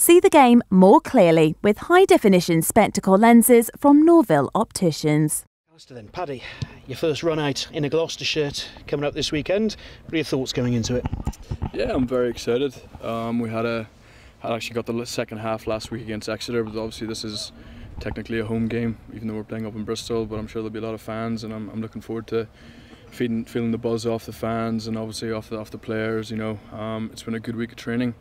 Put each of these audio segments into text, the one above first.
See the game more clearly with high-definition spectacle lenses from Norville Opticians. Then, Paddy, your first run out in a Gloucester shirt coming up this weekend. What are your thoughts going into it? Yeah, I'm very excited. We had actually got the second half last week against Exeter, but obviously this is technically a home game, even though we're playing up in Bristol. But I'm sure there'll be a lot of fans, and I'm looking forward to feeling the buzz off the fans and obviously off the players. You know, it's been a good week of training.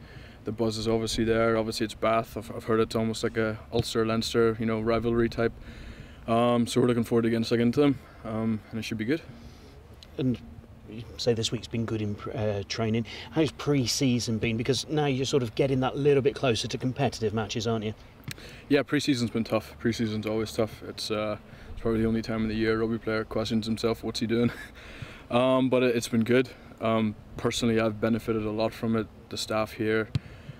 The buzz is obviously there. Obviously it's Bath. I've heard it's almost like a Ulster-Leinster, you know, rivalry type. So we're looking forward to getting stuck into them, and it should be good. And you say this week's been good in training. How's pre-season been? Because now you're sort of getting that little bit closer to competitive matches, aren't you? Yeah, pre-season's been tough. Pre-season's always tough. It's probably the only time of the year a rugby player questions himself, what's he doing? But it's been good. Personally, I've benefited a lot from it. The staff here,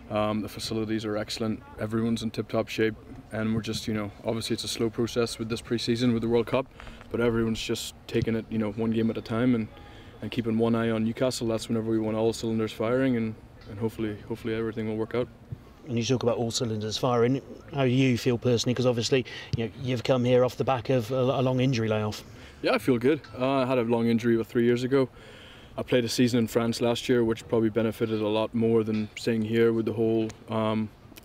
the facilities are excellent. Everyone's in tip-top shape, and we're just, you know, obviously it's a slow process with this pre-season with the World Cup, but everyone's just taking it, you know, one game at a time and keeping one eye on Newcastle. That's whenever we want all cylinders firing, and hopefully everything will work out. And you talk about all cylinders firing. How do you feel personally? Because obviously, you know, you've come here off the back of a long injury layoff. Yeah, I feel good. I had a long injury about 3 years ago. I played a season in France last year, which probably benefited a lot more than staying here with the whole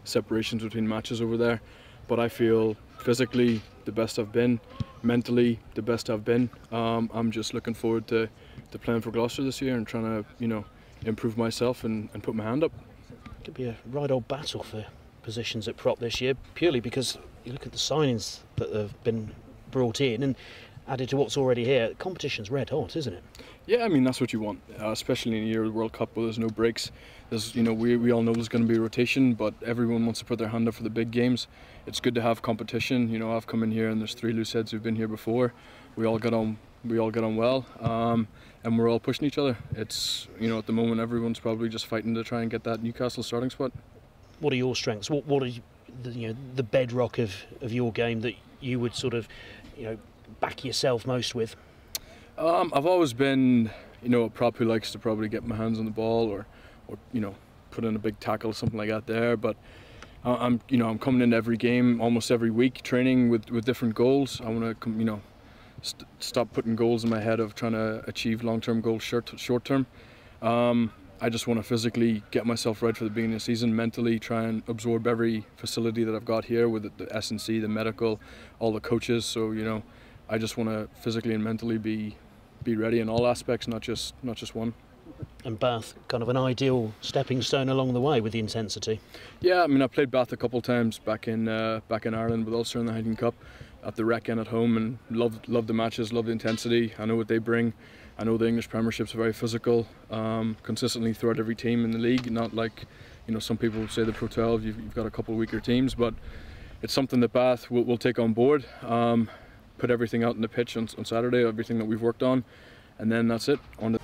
separations between matches over there. But I feel physically the best I've been, mentally the best I've been. I'm just looking forward to playing for Gloucester this year and trying to, you know, improve myself and put my hand up. It could be a right old battle for positions at prop this year, purely because you look at the signings that have been brought in and added to what's already here. The competition's red hot, isn't it? Yeah, I mean, that's what you want, especially in a year of the World Cup where there's no breaks. There's, you know, we all know there's going to be a rotation, but everyone wants to put their hand up for the big games. It's good to have competition. You know, I've come in here and there's 3 loose heads who've been here before. We all get on well, and we're all pushing each other. It's, you know, at the moment everyone's probably just fighting to try and get that Newcastle starting spot. What are your strengths? What are the bedrock of your game that you would sort of, you know, back yourself most with? I've always been, you know, a prop who likes to probably get my hands on the ball or you know, put in a big tackle or something like that there. But I'm coming in every game, almost every week, training with different goals. I want to, you know, stop putting goals in my head of trying to achieve long-term goals short term. I just want to physically get myself right for the beginning of the season, mentally try and absorb every facility that I've got here with the S&C, the medical, all the coaches. So, you know, I just want to physically and mentally be ready in all aspects, not just one. And Bath, kind of an ideal stepping stone along the way with the intensity. Yeah, I mean, I played Bath a couple of times back in Ireland with Ulster in the Highland Cup at the Rec and at home, and loved the matches, loved the intensity. I know what they bring. I know the English Premiership's very physical, consistently throughout every team in the league. Not like, you know, some people say the Pro 12, you've got a couple of weaker teams, but it's something that Bath will take on board. Put everything out in the pitch on Saturday, everything that we've worked on, and then that's it, on to